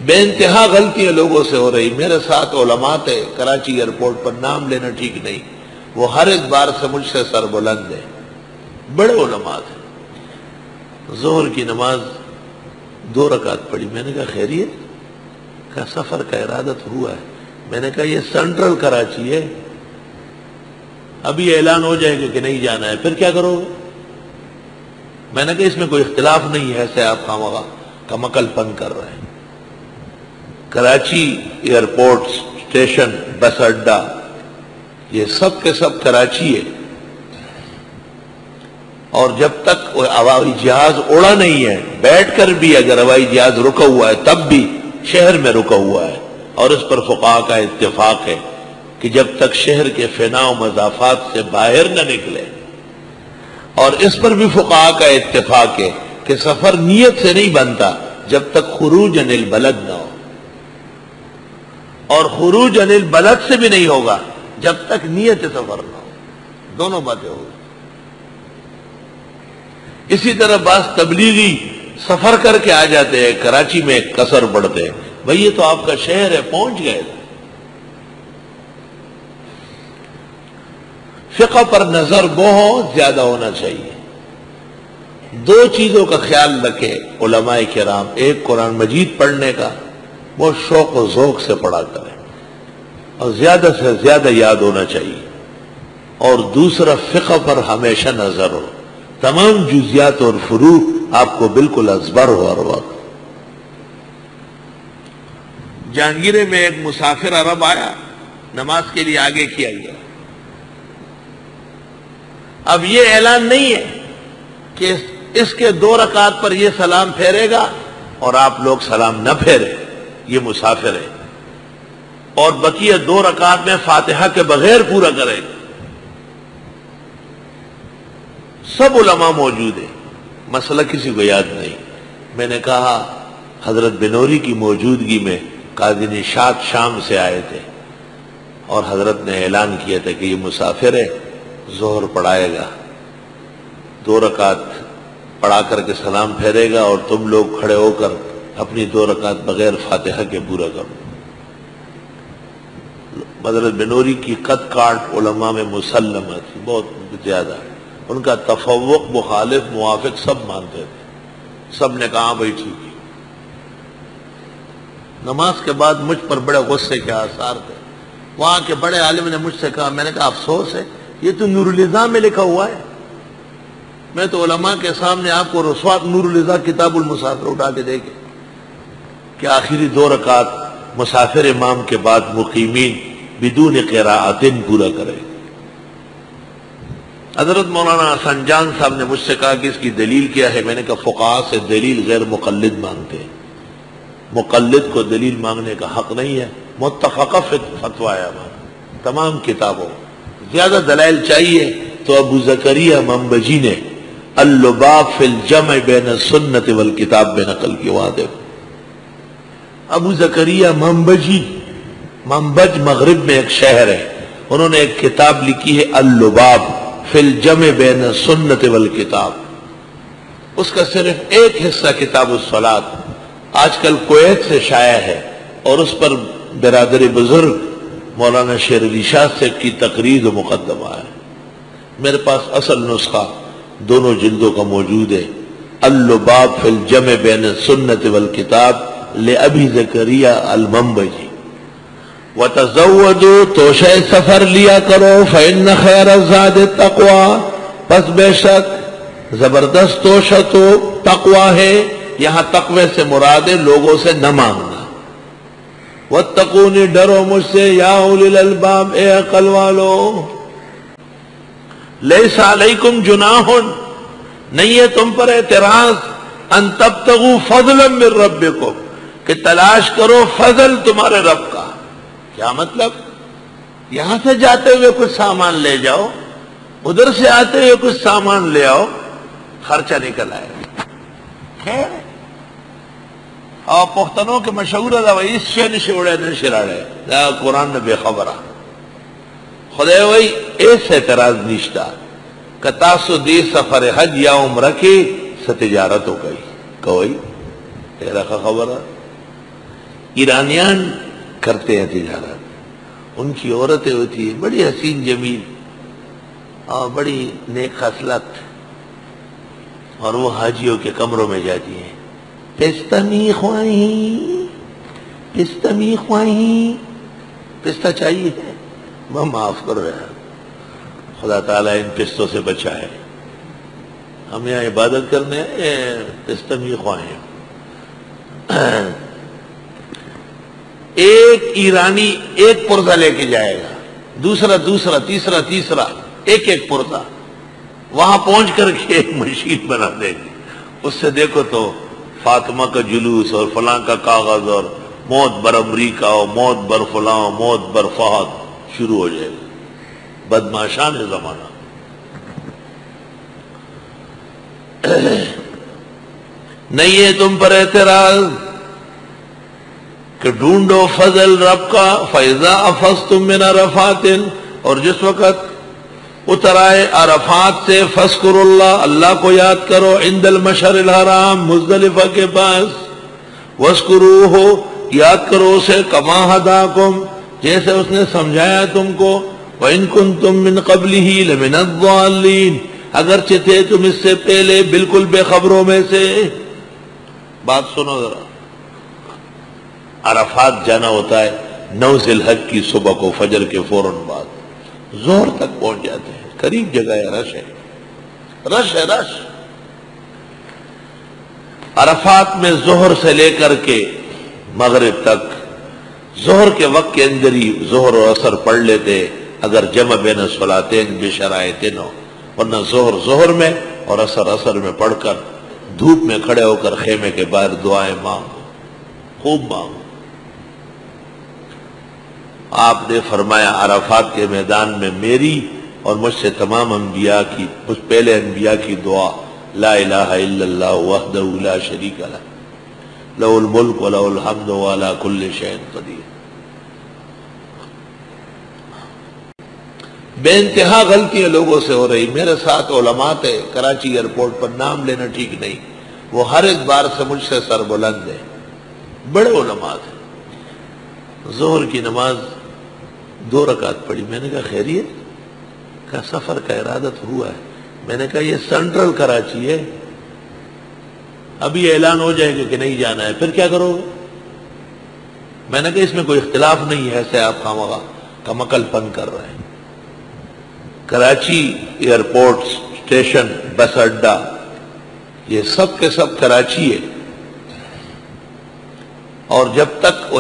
بے انتہا غلطیاں لوگوں سے ہو رہی. میرے ساتھ علماء تھے کراچی ایئرپورٹ پر, نام لینا ٹھیک نہیں, وہ ہر ایک بار سے مجھ سے سر بلند ہے, بڑے علماء تھے. ظہر کی نماز 2 رکعت پڑھی. میں نے کہا خیریت؟ کہا سفر کا ارادہ تو ہوا ہے. میں نے کہا یہ سینٹرل کراچی ہے, ابھی اعلان ہو جائے گا کہ نہیں جانا ہے, پھر کیا کرو گے؟ میں نے کہا اس میں کوئی اختلاف نہیں ہے, ایسے آپ خامخواہ کمکل پن کر رہے ہیں. کراچی ایئرپورٹ, اسٹیشن, بس اڈا, یہ سب کے سب کراچی ہے. اور جب تک ہوائی جہاز اڑا نہیں ہے, بیٹھ کر بھی اگر ہوائی جہاز رکا ہوا ہے تب بھی شہر میں رکا ہوا ہے. اور اس پر فقہاء کا اتفاق ہے کہ جب تک شہر کے فنا و مضافات سے باہر نہ نکلے. اور اس پر بھی فقہاء کا اتفاق ہے کہ سفر نیت سے نہیں بنتا جب تک خروج عن البلد نہ ہو, اور خروج عن البلد سے بھی نہیں ہوگا جب تک نیت سفر نہ ہو. دونوں باتیں ہوگی. اسی طرح بعض تبلیغی سفر کر کے آ جاتے ہیں, کراچی میں قصر پڑتے ہیں. بھئی یہ تو آپ کا شہر ہے, پہنچ گئے. فقہ پر نظر بہت زیادہ ہونا چاہیے. 2 چیزوں کا خیال رکھے علماء کرام. ایک قرآن مجید پڑھنے کا, وہ شوق و ذوق سے پڑھا کریں اور زیادہ سے زیادہ یاد ہونا چاہیے. اور دوسرا فقہ پر ہمیشہ نظر ہو, تمام جزیات اور فروع آپ کو بالکل ازبر ہو ہر وقت. جہانگیرے میں ایک مسافر عرب آیا, نماز کے لیے آگے کیا گیا. اب یہ اعلان نہیں ہے کہ اس کے 2 رکعت پر یہ سلام پھیرے گا اور آپ لوگ سلام نہ پھیرے, یہ مسافر ہے. اور بقیہ 2 رکعت میں فاتحہ کے بغیر پورا کرے. سب علماء موجود ہیں, مسئلہ کسی کو یاد نہیں. میں نے کہا حضرت بنوری کی موجودگی میں قاضی نشاط شام سے آئے تھے اور حضرت نے اعلان کیا تھا کہ یہ مسافر ہے, ظہر پڑھائے گا, 2 رکعت پڑھا کر کے سلام پھیرے گا اور تم لوگ کھڑے ہو کر اپنی 2 رکعت بغیر فاتحہ کے پورا کرو. حضرت بنوری کی قد کاٹ علماء میں مسلمہ تھی بہت زیادہ. ان کا تفوق مخالف موافق سب مانتے تھے. سب نے کہا بھائی ٹھیک ہے. نماز کے بعد مجھ پر بڑے غصے کے آثار تھے. وہاں کے بڑے عالم نے مجھ سے کہا, میں نے کہا افسوس ہے, یہ تو نور الازاں میں لکھا ہوا ہے. میں تو علماء کے سامنے آپ کو رسوات نور الازاں کتاب المسافر اٹھا کے دیکھے کہ آخری 2 رکعت مسافر امام کے بعد مقیمین بدون قراءت پورا کرے. حضرت مولانا حسن جان صاحب نے مجھ سے کہا کہ اس کی دلیل کیا ہے. میں نے کہا فقہاء سے دلیل غیر مقلد مانگتے ہیں, مقلد کو دلیل مانگنے کا حق نہیں ہے. متفقہ فتویٰ ہے ہمارا تمام کتابوں. زیادہ دلائل چاہیے تو ابو زکریا منبجی نے اللباب فی الجمع بین السنت والکتاب میں نقل کی. وہاں دیکھو ابو زکریا منبجی, منبج مغرب میں ایک شہر ہے, انہوں نے ایک کتاب لکھی ہے اللباب فی الجمع بین السنت والکتاب. اس کا صرف ایک حصہ کتاب الصلاۃ آج کل کویت سے شائع ہے اور اس پر برادر بزرگ مولانا شیر علی شاہ سے کی تقریر و مقدمہ ہے. میرے پاس اصل نسخہ 2 جلدوں کا موجود ہے. اللباب فی الجمع بین السنت والکتاب لأبی زکریا المنبجی. وَتَزَوَّدُوا توشہ سفر لیا کرو فَإِنَّ خَيْرَ الزَّادِ التَّقْوَى, پس بے شک زبردست توشہ تو تقوی ہے. یہاں تقوی سے مراد ہے لوگوں سے نہ مانگنا. وَاتَّقُونِ ڈرو مجھ سے یا اولی الالباب اے عقل والو. لَيْسَ عَلَيْكُمْ جُنَاحٌ, نہیں ہے تم پر اعتراض, ان تبتغوا فضلا من ربکم, کہ تلاش کرو فضل تمہارے رب کا. کیا مطلب؟ یہاں سے جاتے ہوئے کچھ سامان لے جاؤ, ادھر سے آتے ہوئے کچھ سامان لے آؤ, خرچہ نکل آئے. خیر اور پختنوں کے مشہور ہے اس سے نشوڑے نہ شراڑے قرآن نے بے خبرہ خدا وہی ایس اعتراض نشتا کتاسو دی سفر حج یا عمرہ کی ستجارت ہو گئی کوئی تیرا خبر ہے. ایرانیان کرتے ہیں تجارت، ان کی عورتیں ہوتی ہیں بڑی حسین جمیل اور بڑی نیک خصلت، اور وہ حاجیوں کے کمروں میں جاتی ہیں، پستمی خواہی پستمی خواہی، پستہ چاہیے ہے، میں معاف کرو یار، خدا تعالیٰ ان پستوں سے بچائے، ہم یہاں عبادت کرنے پستمی خواہی۔ ایک ایرانی ایک پردہ لے کے جائے گا، دوسرا دوسرا تیسرا تیسرا، ایک ایک پردہ، وہاں پہنچ کر کے ایک مشین بنا دے گی، اس سے دیکھو تو فاطمہ کا جلوس اور فلاں کا کاغذ اور موت بر امریکہ اور موت بر فلاں موت بر فہد شروع ہو جائے گا۔ بدماشان ہے زمانہ۔ نہیں ہے تم پر اعتراض کہ ڈھونڈو فضل رب کا، فَإِذَا أَفَضْتُم مِّنْ عَرَفَاتٍ، اور جس وقت اتر آئے عرفات سے، فَاذْكُرُوا اللَّهَ، اللہ کو یاد کرو، عند المشعر الحرام، مزدلفہ کے پاس، وَاذْكُرُوهُ، یاد کرو اسے، كَمَا هَدَاكُمْ، جیسے اس نے سمجھایا تم کو، وَإِن كُنتُم مِّن قَبْلِهِ لَمِنَ الضَّالِّينَ، اگرچہ تھے تم اس سے پہلے بالکل بے خبروں میں سے۔ بات سنو ذرا، عرفات جانا ہوتا ہے 9 ذی الحج کی صبح کو، فجر کے فوراً بعد، ظہر تک پہنچ جاتے ہیں، قریب جگہ ہے، رش ہے، رش ہے، رش۔ عرفات میں ظہر سے لے کر کے مغرب تک، ظہر کے وقت کے اندر ہی ظہر اور عصر پڑھ لیتے اگر جمع بین الصلاتین بشرائطن ہو، ورنہ ظہر ظہر میں اور عصر عصر میں پڑھ کر دھوپ میں کھڑے ہو کر خیمے کے باہر دعائیں مانگو، خوب مانگو۔ آپ نے فرمایا عرفات کے میدان میں میری اور مجھ سے تمام انبیاء کی، مجھ پہلے انبیاء کی دعا، لا الہ الا اللہ وحدہ لا شریک لہ، لہ الملک و لہ الحمد و علی کل شیء قدیر۔ بے انتہا غلطیاں لوگوں سے ہو رہی، میرے ساتھ علماء تھے کراچی ایئرپورٹ پر، نام لینا ٹھیک نہیں، وہ ہر ایک بار سے مجھ سے سر بلند ہے، بڑے علماء تھے۔ ظہر کی نماز 2 رکعت پڑھی، میں نے کہا خیریت؟ کہا سفر کا ارادت ہوا ہے۔ میں نے کہا یہ سینٹرل کراچی ہے، ابھی اعلان ہو جائے گا کہ نہیں جانا ہے، پھر کیا کرو گے؟ میں نے کہا اس میں کوئی اختلاف نہیں ہے، ایسے آپ خامخواہ کمکل پن کر رہے ہیں۔ کراچی ایئرپورٹ، اسٹیشن، بس اڈا، یہ سب کے سب کراچی ہے، اور جب تک